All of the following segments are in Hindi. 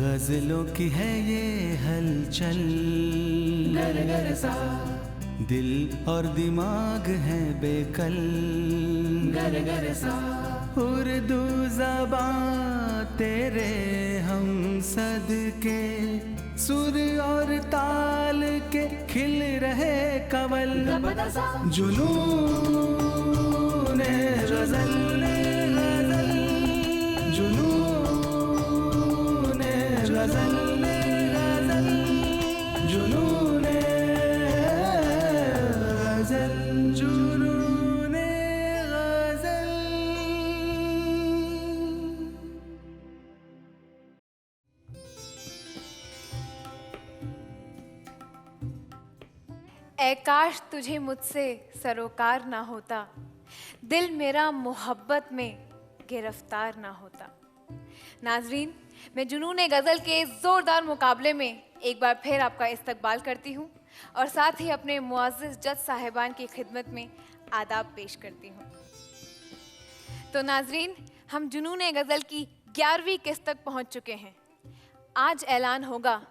गजलों की है ये हलचल, गर गर सा दिल और दिमाग है बेकल, गर गर सा उर्दू ज़बां तेरे हम सदके, सुर और ताल के खिल रहे कवल, गपदा सा जुनून गजल, जुनून गजल, जुनून गजल, जुनून गजल। ऐ काश तुझे मुझसे सरोकार ना होता, दिल मेरा मोहब्बत में गिरफ्तार ना होता। नाजरीन, मैं जुनून गज़ल के इस ज़ोरदार मुकाबले में एक बार फिर आपका इस्तकबाल करती हूँ और साथ ही अपने मुअज़्ज़िज़ जज साहिबान की खिदमत में आदाब पेश करती हूँ। तो नाजरीन, हम जुनून गज़ल की 11वीं किस्त तक पहुँच चुके हैं। आज ऐलान होगा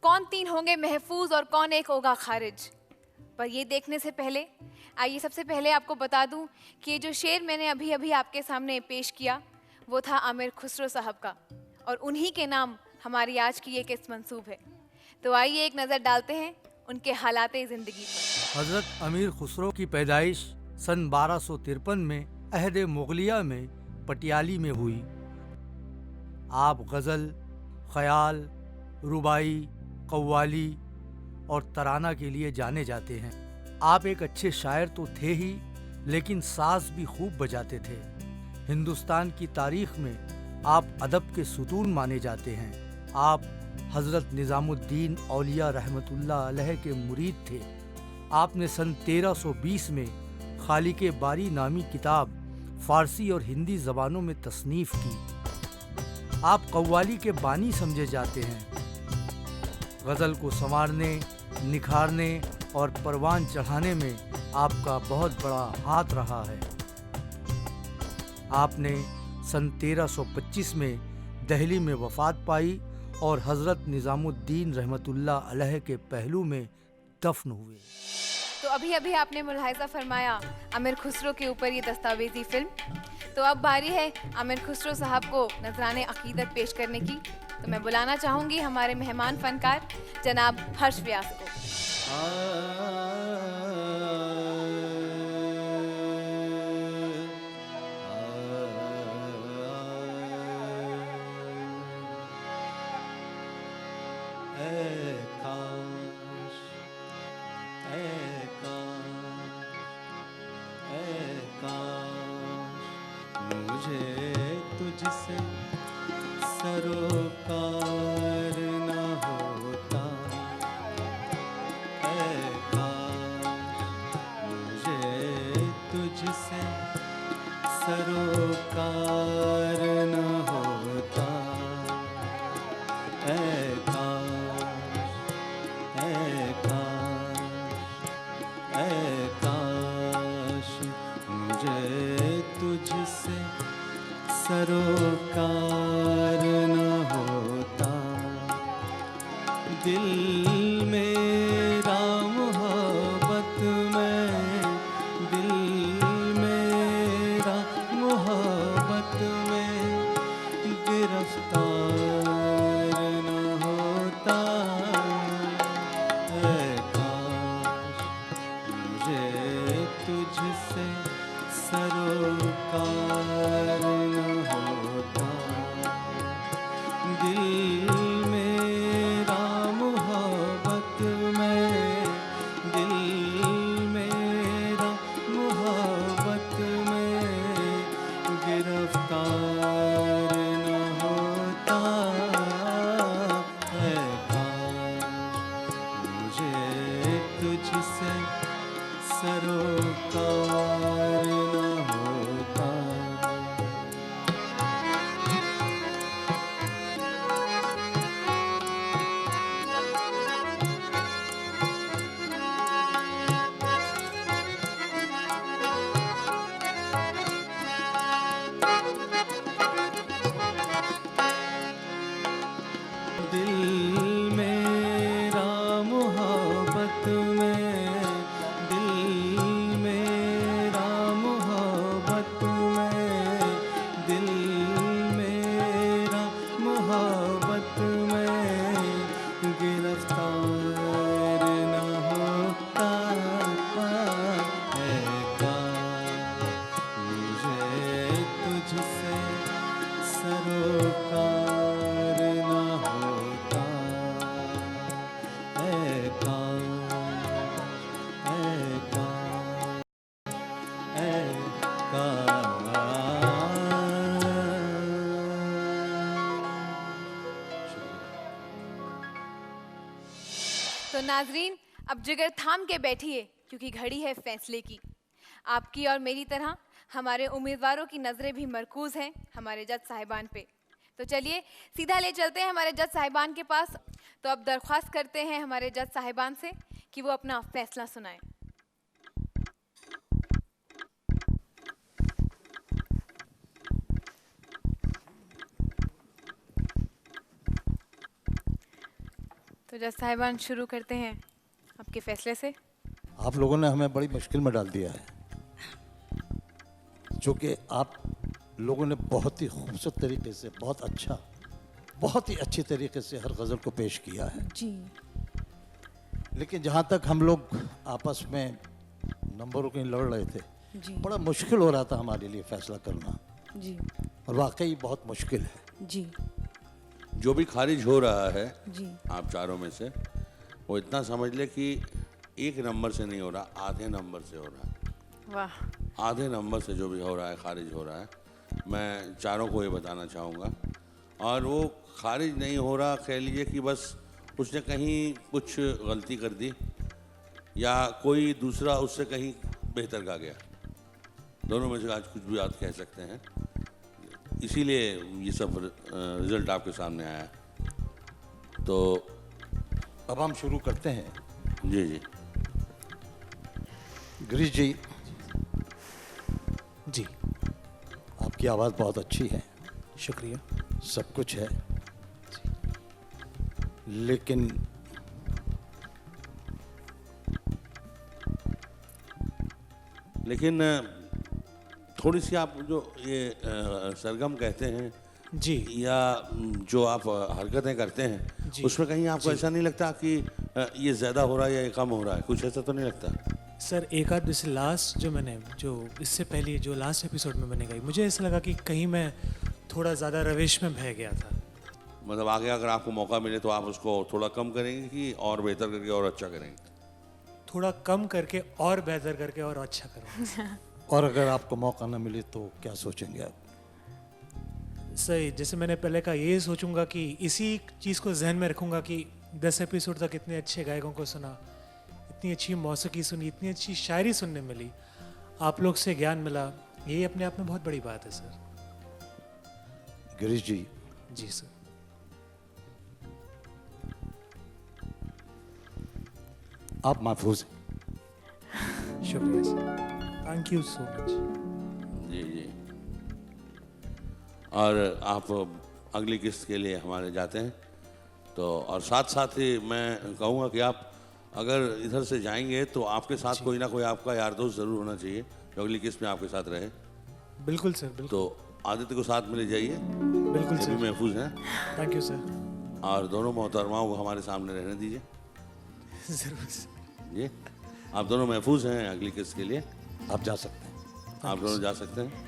कौन 3 होंगे महफूज और कौन एक होगा खारिज। पर ये देखने से पहले आइए सबसे पहले आपको बता दूं कि ये जो शेर मैंने अभी अभी आपके सामने पेश किया वो था आमिर खुसरो साहब का, और उन्हीं के नाम हमारी आज की ये किस्त मंसूब है। तो आइए एक नज़र डालते हैं उनके हालाते ज़िंदगी पर। हज़रत अमीर खुसरो की पैदाइश सन 1253 में अहद मुगलिया में पटियाली में हुई। आप गज़ल, ख़याल, रुबाई, कव्वाली और तराना के लिए जाने जाते हैं। आप एक अच्छे शायर तो थे ही, लेकिन साज़ भी खूब बजाते थे। हिंदुस्तान की तारीख़ में आप अदब के सुतून माने जाते हैं। आप हज़रत निज़ामुद्दीन औलिया रहमतुल्लाह अलैह के मुरीद थे। आपने सन 1320 में खालिके बारी नामी किताब फ़ारसी और हिंदी ज़बानों में तसनीफ़ की। आप कव्वाली के बानी समझे जाते हैं। गज़ल को संवारने, निखारने और परवान चढ़ाने में आपका बहुत बड़ा हाथ रहा है। आपने सन 1325 में दिल्ली में वफ़ात पाई और हज़रत निज़ामुद्दीन रहमतुल्लाह अलैह के पहलू में दफन हुए। तो अभी अभी आपने मुलाहिज़ा फरमाया आमिर खुसरो के ऊपर ये दस्तावेजी फिल्म। तो अब बारी है आमिर खुसरो साहब को नजराने अकीदत पेश करने की। तो मैं बुलाना चाहूँगी हमारे मेहमान फ़नकार जनाब हर्ष व्यास को। मुझे तुझसे सरोकार न होता, ऐ काश मुझे तुझसे सरोकार न होता, ऐ काश, ऐ काश, ऐ काश मुझे तुझसे सरोकार न होता। दिल मेरा मोहब्बत में, दिल मेरा मोहब्बत में गिरफ्तार न होता, ऐ काश मुझे तुझसे सरोकार न होता। दिल मेरा मोहब्बत तो नाजरीन, अब जिगर थाम के बैठिए क्योंकि घड़ी है फैसले की। आपकी और मेरी तरह हमारे उम्मीदवारों की नज़रें भी मरकूज हैं हमारे जज साहिबान पे। तो चलिए सीधा ले चलते हैं हमारे जज साहिबान के पास। तो अब दरख्वास्त करते हैं हमारे जज साहिबान से कि वो अपना फैसला सुनाएं। तो जज साहिबान शुरू करते हैं आपके फैसले से। आप लोगों ने हमें बड़ी मुश्किल में डाल दिया है, क्योंकि आप लोगों ने बहुत ही खूबसूरत तरीके से, बहुत ही अच्छी तरीके से हर गज़ल को पेश किया है जी। लेकिन जहाँ तक हम लोग आपस में नंबरों के लड़ रहे थे, जी बड़ा मुश्किल हो रहा था हमारे लिए फैसला करना, जी और वाकई बहुत मुश्किल है। जी जो भी खारिज हो रहा है जी आप चारों में से, वो इतना समझ ले कि एक नंबर से नहीं हो रहा, आधे नंबर से हो रहा है। वाह। आधे नंबर से जो भी हो रहा है, खारिज हो रहा है। मैं चारों को ये बताना चाहूँगा। और वो खारिज नहीं हो रहा, कह लीजिए कि बस उसने कहीं कुछ गलती कर दी या कोई दूसरा उससे कहीं बेहतर गा गया। दोनों में से आज कुछ भी आप कह सकते हैं, इसीलिए ये सब रिजल्ट आपके सामने आया है। तो अब हम शुरू करते हैं। जी जी गिरीश जी, जी आपकी आवाज़ बहुत अच्छी है, शुक्रिया। सब कुछ है, लेकिन थोड़ी सी आप जो ये सरगम कहते हैं जी या जो आप हरकतें करते हैं, जी। उसमें कहीं आपको ऐसा नहीं लगता कि ये ज़्यादा हो रहा है या ये कम हो रहा है? कुछ ऐसा तो नहीं लगता? सर, एक आध जैसे लास्ट जो इससे पहले जो लास्ट एपिसोड में मैंने गाई, मुझे ऐसा लगा कि कहीं मैं थोड़ा ज़्यादा रवेश में बह गया था। मतलब आगे अगर आपको मौका मिले तो आप उसको थोड़ा कम करेंगे कि और बेहतर करके और अच्छा करेंगे? थोड़ा कम करके और बेहतर करके और अच्छा करूँगा। और अगर आपको मौका न मिले तो क्या सोचेंगे आप? सही, जैसे मैंने पहले कहा, ये सोचूंगा कि इसी चीज़ को जहन में रखूंगा कि 10 एपिसोड तक इतने अच्छे गायकों को सुना, इतनी अच्छी मौसीकी सुनी, इतनी अच्छी शायरी सुनने मिली, आप लोग से ज्ञान मिला, यही अपने आप में बहुत बड़ी बात है सर। गिरीश जी, जी सर। आप महफूज हैं। शुक्रिया sir, thank you so much. जी जी। और आप अगली किस्त के लिए हमारे जाते हैं तो, और साथ साथ ही मैं कहूँगा कि आप अगर इधर से जाएंगे तो आपके साथ कोई ना कोई आपका यार दोस्त ज़रूर होना चाहिए जो अगली किस्त में आपके साथ रहे। बिल्कुल सर, बिल्कुल। तो आदित्य को साथ में ले जाइए, बिल्कुल ये भी सर, महफूज हैं। Thank you sir. और दोनों मोहतरमाओं को हमारे सामने रहने दीजिए। ज़रूर सर। जी, आप दोनों महफूज हैं अगली किस्त के लिए, आप जा सकते हैं। आप दोनों जा सकते हैं।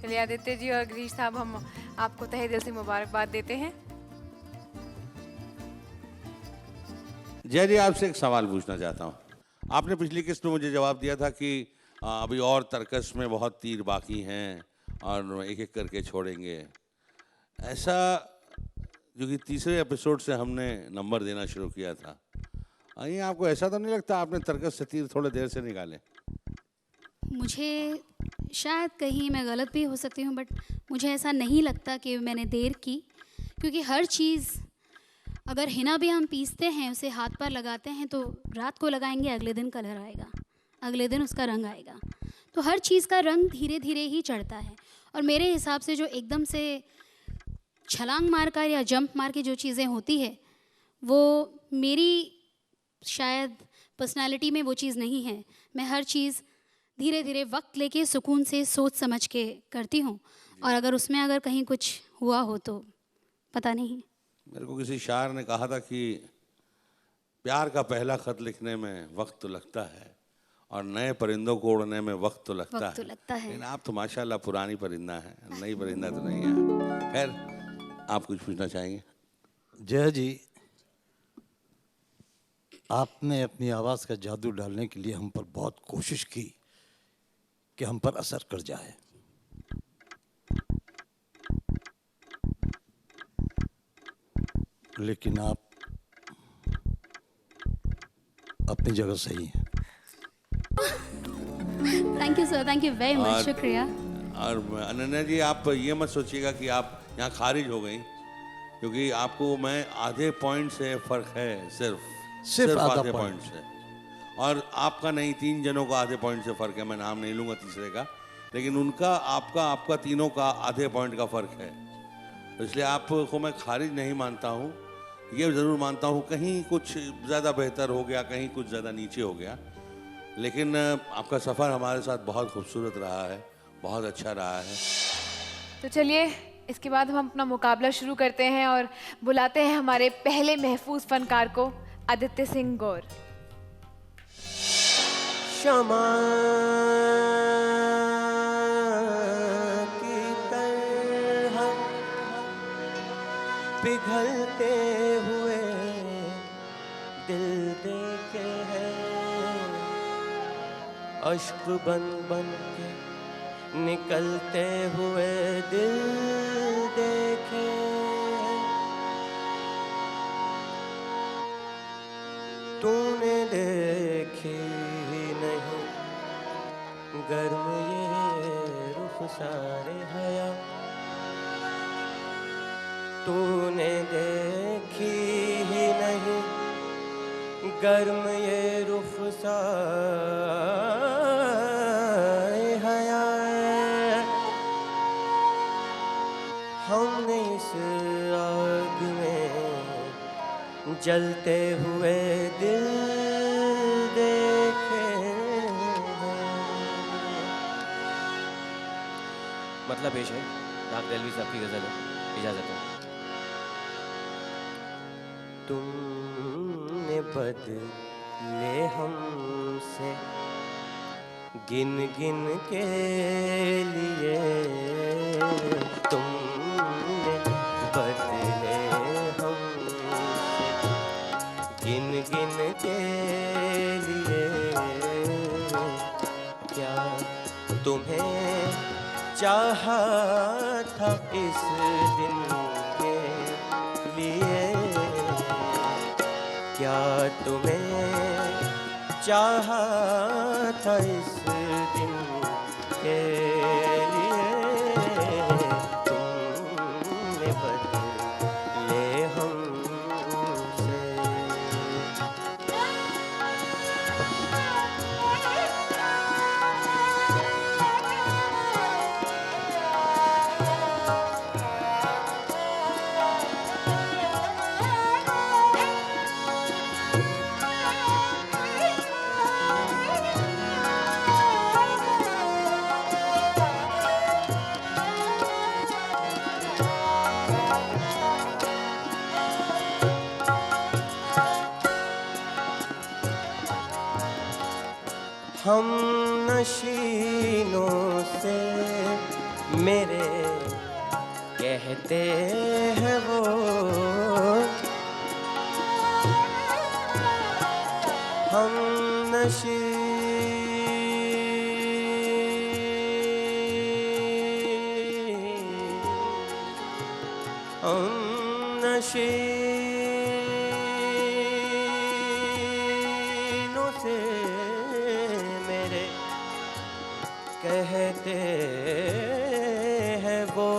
चलिए आदित्य जी और गिरीश साहब, हम आपको तहे दिल से मुबारकबाद देते हैं। जय जी, आपसे एक सवाल पूछना चाहता हूँ। आपने पिछली किस्त में मुझे जवाब दिया था कि अभी और तर्कस में बहुत तीर बाकी हैं और एक एक करके छोड़ेंगे। ऐसा जो कि तीसरे एपिसोड से हमने नंबर देना शुरू किया था, ये आपको ऐसा तो नहीं लगता आपने तर्कस से तीर थोड़े देर से निकाले? मुझे शायद कहीं मैं गलत भी हो सकती हूँ, बट मुझे ऐसा नहीं लगता कि मैंने देर की, क्योंकि हर चीज़ अगर हिना भी हम पीसते हैं, उसे हाथ पर लगाते हैं, तो रात को लगाएंगे, अगले दिन कलर आएगा, अगले दिन उसका रंग आएगा। तो हर चीज़ का रंग धीरे धीरे ही चढ़ता है। और मेरे हिसाब से जो एकदम से छलांग मार कर या जंप मार के जो चीज़ें होती है, वो मेरी शायद पर्सनालिटी में वो चीज़ नहीं है। मैं हर चीज़ धीरे धीरे वक्त लेके सुकून से सोच समझ के करती हूँ, और अगर उसमें अगर कहीं कुछ हुआ हो तो पता नहीं। मेरे को किसी शायर ने कहा था कि प्यार का पहला खत लिखने में वक्त तो लगता है और नए परिंदों को उड़ने में वक्त तो लगता वक्त तो है। लगता है। लेकिन आप तो माशाल्लाह पुरानी परिंदा है, नई परिंदा तो नहीं है। खैर, आप कुछ पूछना चाहेंगे? जय जी, आपने अपनी आवाज़ का जादू डालने के लिए हम पर बहुत कोशिश की कि हम पर असर कर जाए, लेकिन आप अपनी जगह सही हैं। Thank you sir, thank you very much, और- शुक्रिया। और अनन्या जी, आप ये मत सोचिएगा कि आप यहाँ खारिज हो गई, क्योंकि आपको मैं आधे पॉइंट से फ़र्क है, सिर्फ आधा आधे point। पॉइंट से। और आपका नहीं, 3 जनों का आधे पॉइंट से फ़र्क है। मैं नाम नहीं लूँगा तीसरे का, लेकिन उनका आपका तीनों का आधे पॉइंट का फ़र्क है। तो इसलिए आपको मैं खारिज नहीं मानता हूँ। ये ज़रूर मानता हूँ कहीं कुछ ज़्यादा बेहतर हो गया, कहीं कुछ ज़्यादा नीचे हो गया, लेकिन आपका सफ़र हमारे साथ बहुत खूबसूरत रहा है, बहुत अच्छा रहा है। तो चलिए इसके बाद हम अपना मुकाबला शुरू करते हैं और बुलाते हैं हमारे पहले महफूज फनकार को, आदित्य सिंह गौर। क्षमा की तरह पिघलते हुए दिल देखे हैं, अश्क बन बन के निकलते हुए दिल देखे हैं। तूने देखी ही नहीं गर्म ये रुख सारे हया, तूने देखी ही नहीं गर्म ये रुख सारे हया। हमने इस आग में जलते हुए दिल देखे हैं। मतलब पेश है राग दहलवी साहब की गजल है, इजाजत है। तुमने बदले हमसे गिन गिन के लिए, तुमने बदले हमसे गिन गिन के लिए। क्या तुम्हें चाहा था इस दिन के लिए, क्या तुम्हें चाहा था इस दिन के लिए। तुमने बदले हमसे। हम नशीनों से मेरे कहते हैं वो, हम नशीनों से मेरे कहते हैं वो,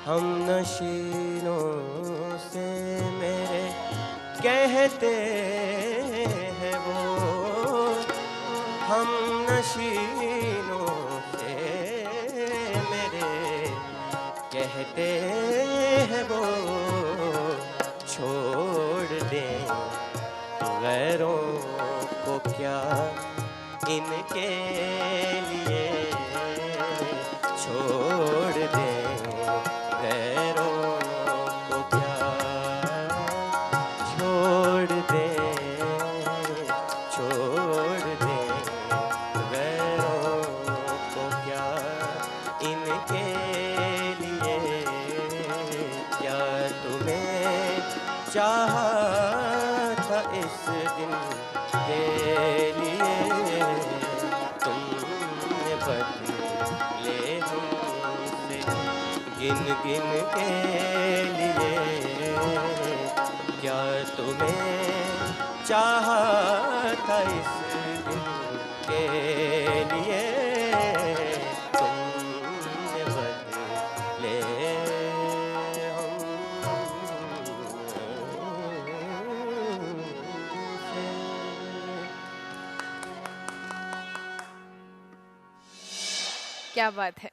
हम नशीनों से मेरे कहते हैं वो, हम नशीनों से मेरे कहते हैं वो। छोड़ दें गैरों को क्या इनके लिए, छोड़ दें गैरों को क्या, छोड़ दें गैरों को क्या इनके लिए। क्या तुम्हें चाहा था इस दिन के लिए, तुमने बदले हमसे गिन गिन के लिए। क्या तुम्हें चाहा था इस दिल के लिए तुमने बदले क्या बात है।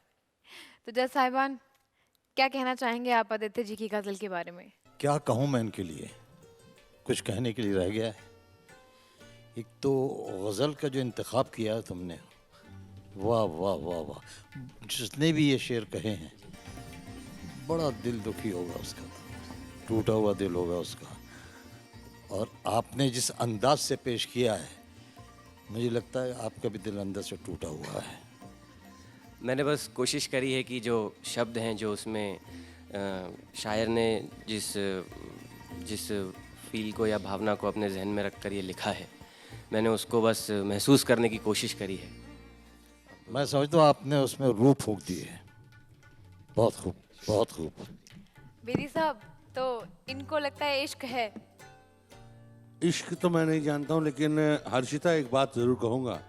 तो जज साहिबान, क्या कहना चाहेंगे आप आदित्य जी की गजल के बारे में? क्या कहूँ मैं इनके लिए, कुछ कहने के लिए रह गया है। एक तो गज़ल का जो इंतखाब किया है तुमने, वाह वाह वाह वाह। जिसने भी ये शेर कहे हैं बड़ा दिल दुखी होगा उसका, टूटा हुआ दिल होगा उसका। और आपने जिस अंदाज से पेश किया है, मुझे लगता है आपका भी दिल अंदर से टूटा हुआ है। मैंने बस कोशिश करी है कि जो शब्द हैं जो उसमें शायर ने जिस फील को या भावना को अपने जहन में रखकर ये लिखा है, मैंने उसको बस महसूस करने की कोशिश करी है। मैं समझता हूँ आपने उसमें रूह फूंक दी है। बहुत खूब, बहुत खूब। बेदी साहब, तो इनको लगता है इश्क है? इश्क तो मैं नहीं जानता हूँ, लेकिन हर्षिता एक बात ज़रूर कहूँगा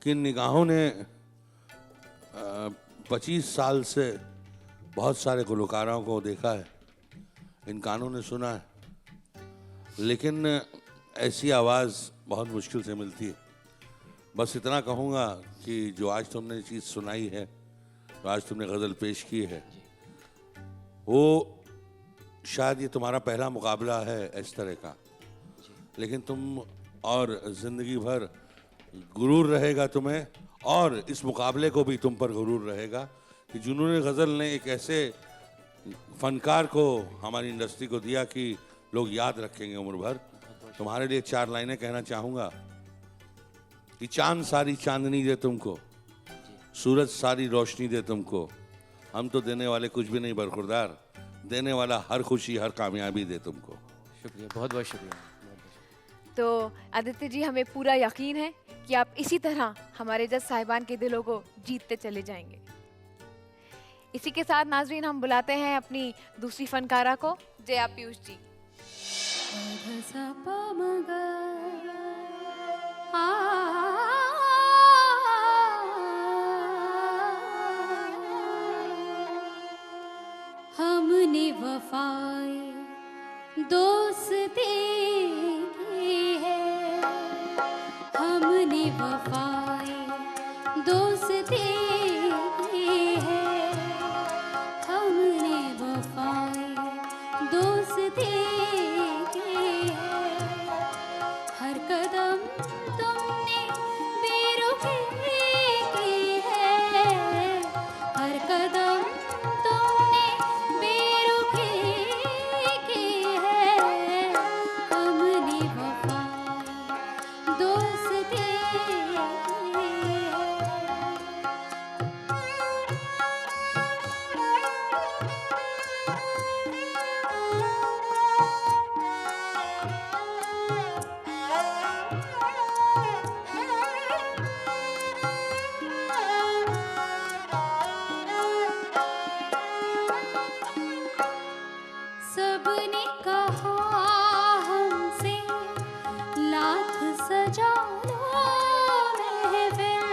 कि निगाहों ने 25 साल से बहुत सारे गुलकारों को देखा है, इन कानों ने सुना है, लेकिन ऐसी आवाज़ बहुत मुश्किल से मिलती है। बस इतना कहूँगा कि जो आज तुमने चीज़ सुनाई है, जो आज तुमने गज़ल पेश की है, वो शायद ये तुम्हारा पहला मुकाबला है इस तरह का, लेकिन तुम और ज़िंदगी भर गुरूर रहेगा तुम्हें, और इस मुकाबले को भी तुम पर गुरूर रहेगा कि जुनून गज़ल ने एक ऐसे फनकार को हमारी इंडस्ट्री को दिया कि लोग याद रखेंगे उम्र भर। तुम्हारे लिए 4 लाइनें कहना चाहूँगा कि चांद सारी चांदनी दे तुमको, सूरज सारी रोशनी दे तुमको, हम तो देने वाले कुछ भी नहीं बरखुरदार, देने वाला हर खुशी हर कामयाबी दे तुमको। शुक्रिया, बहुत बहुत शुक्रिया। तो आदित्य जी, हमें पूरा यकीन है कि आप इसी तरह हमारे जज साहिबान के दिलों को जीतते चले जाएंगे। इसी के साथ नाजरीन, हम बुलाते हैं अपनी दूसरी फनकारा को, जया पीयूष जी। हमने वफाएं दोस्ती की है, हमने वफाएं दोस्ती की है, हमने वफाएं दोस्ती की है। हर कदम तुमने बेरुखी की है, हर कदम तुमने बेरुखी की है, हमने वफाएं दोस्ती की है। सबने कहा हमसे लाख सजा लो महफिल,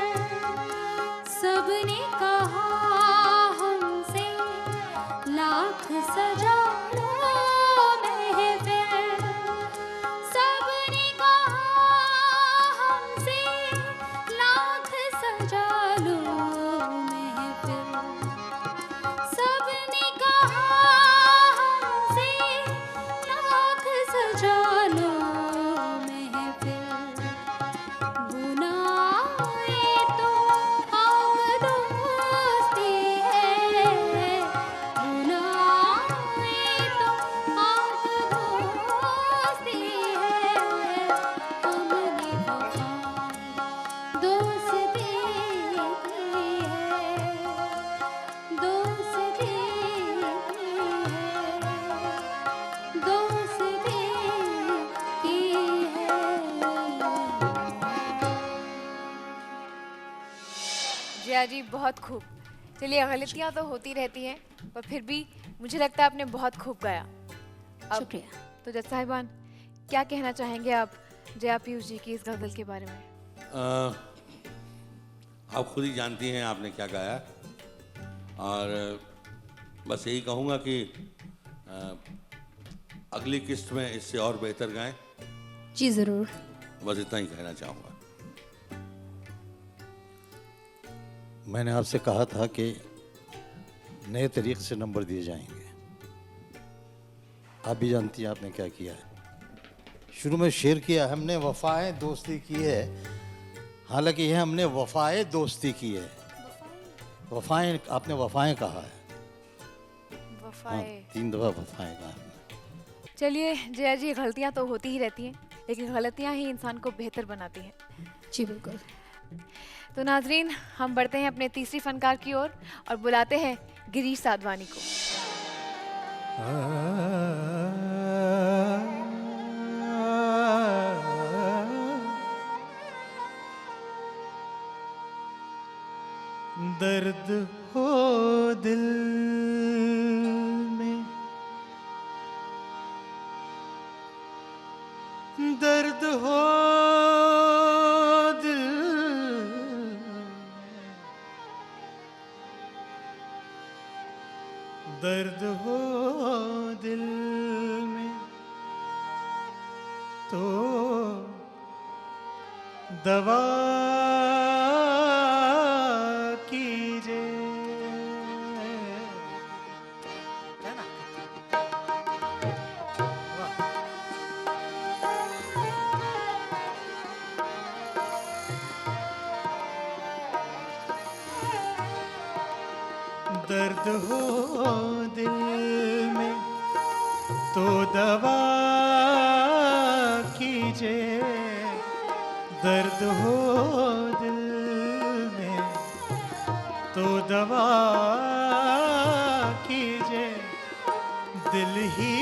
सबने कहा हमसे लाख सजा लो महफिल, सबने कहा हमसे लाख सजा लो महफिल, सबने कहा हमसे लाख सजा लो महफिल, बुनाए तो आग दोस्ती है, बुनाए तो आग दोस्ती है, हमने वफाएं दोस्ती की है, दोस्ती की है, दोस्ती की है। जया जी, बहुत खूब। चलिए, गलतियाँ तो होती रहती हैं, पर फिर भी मुझे लगता है आपने बहुत खूब गाया। अब शुक्रिया। तो जज साहिबान, क्या कहना चाहेंगे आप जया पीयूष जी की इस गज़ल के बारे में? आप खुद ही जानती हैं आपने क्या गाया, और बस यही कहूँगा कि अगली किस्त में इससे और बेहतर गाएं। जी ज़रूर। बस इतना ही कहना चाहूँगा। मैंने आपसे कहा था कि नए तरीके से नंबर दिए जाएंगे। आप भी जानती हैं आपने क्या किया है। शुरू में शेर किया, हमने वफ़ाएं दोस्ती की है, हालांकि यह हमने वफ़ाएं दोस्ती की है। वफ़ाएं, आपने वफ़ाएं कहा है। हाँ, वफ़ाए। 3 दफ़ा वफ़ाएं कहा है। चलिए जया जी, गलतियाँ तो होती ही रहती हैं, लेकिन गलतियाँ ही इंसान को बेहतर बनाती हैं। जी बिल्कुल। तो नाजरीन, हम बढ़ते हैं अपने तीसरी फनकार की ओर और बुलाते हैं गिरीश साधवानी को। दर्द हो दिल में, दर्द हो दिल में, दर्द हो दिल में तो दवा दर्द हो दिल में तो दवा कीजिए, दर्द हो दिल में तो दवा कीजिए। दिल ही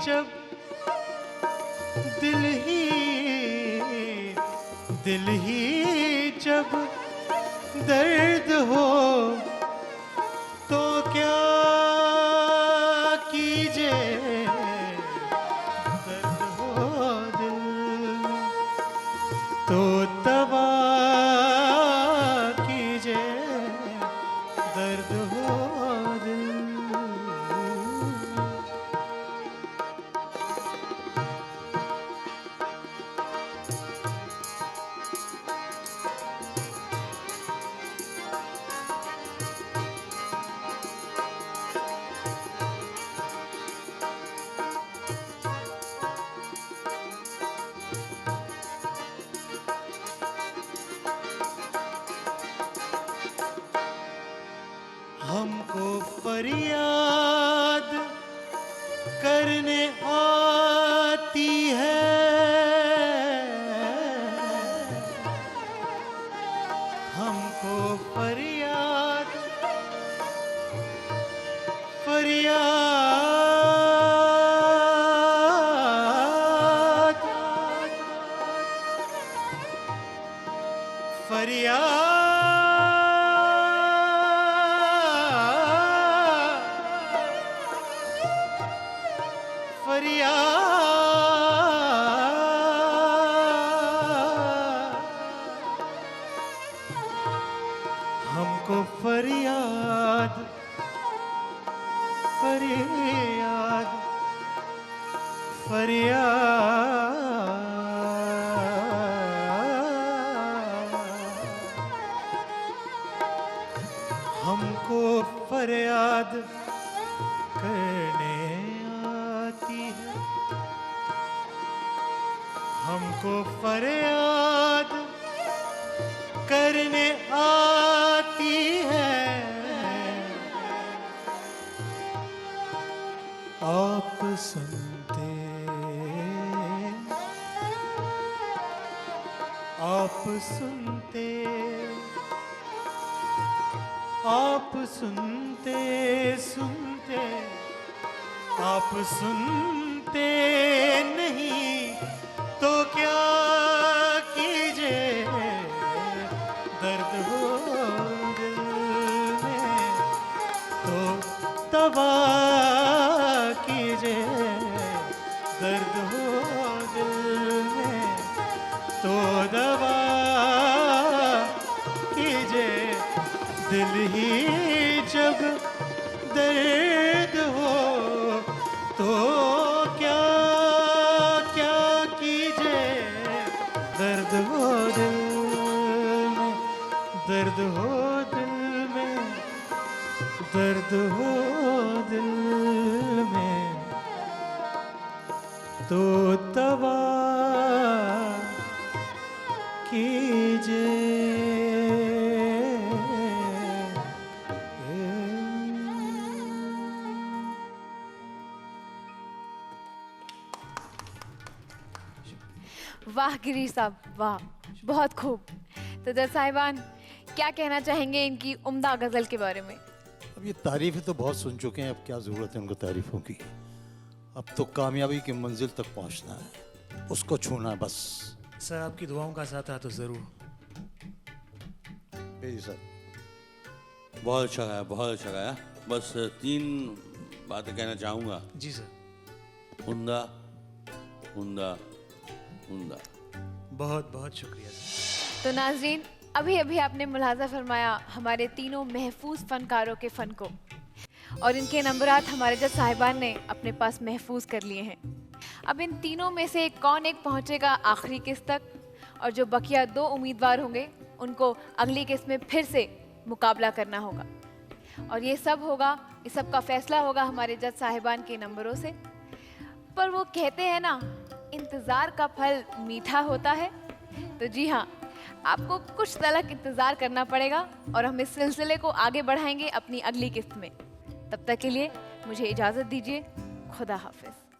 जब जब दर्द हो तो क्या कीजिए, दर्द हो दिल में तो दवा कीजिए, दर्द हो दिल में। हमको फरियाद करने आती है, हमको फरियाद हमको फरियाद फरियाद हमको फरियाद करने आती है, हमको फरियाद करने आती है। आप सुनते आप सुनते आप सुनते सुनते आप सुनते नहीं तो क्या कीजिए, दर्द हो दिल में तो दवा कीजिए, दर्द हो दिल में तो दवा कीजिए, दिल ही जब दर्द हो तो क्या क्या कीजिए, दर्द हो दिल में, दर्द हो दिल में, दर्द हो दिल में तो तवा वाह गिरीश साहब, वाह, बहुत खूब। तो जज साहिबान, क्या कहना चाहेंगे इनकी उम्दा गजल के बारे में? अब ये तारीफ़ें तो बहुत सुन चुके हैं, अब क्या ज़रूरत है उनको तारीफ़ों की। अब तो कामयाबी की मंजिल तक पहुंचना है, उसको छूना है बस। सर आपकी दुआओं का साथ है तो ज़रूर। जी सर। बहुत अच्छा गाया, बहुत अच्छा गाया। बस 3 बातें कहना चाहूँगा। जी सर। उम्दा, उम्दा, उम्दा। बहुत बहुत शुक्रिया सर। तो नाज़रीन, अभी अभी आपने मुलाजा फरमाया हमारे तीनों महफूज फनकारों के फ़न को, और इनके नंबरात हमारे जज साहिबान ने अपने पास महफूज कर लिए हैं। अब इन तीनों में से कौन एक पहुंचेगा आखिरी किस्त तक, और जो बकिया 2 उम्मीदवार होंगे उनको अगली किस्त में फिर से मुकाबला करना होगा, और ये सब होगा, इस सब का फैसला होगा हमारे जज साहिबान के नंबरों से। पर वो कहते हैं ना, इंतज़ार का फल मीठा होता है। तो जी हाँ, आपको कुछ तलक इंतज़ार करना पड़ेगा, और हम इस सिलसिले को आगे बढ़ाएंगे अपनी अगली किस्त में। तब तक के लिए मुझे इजाज़त दीजिए। खुदा हाफिज़।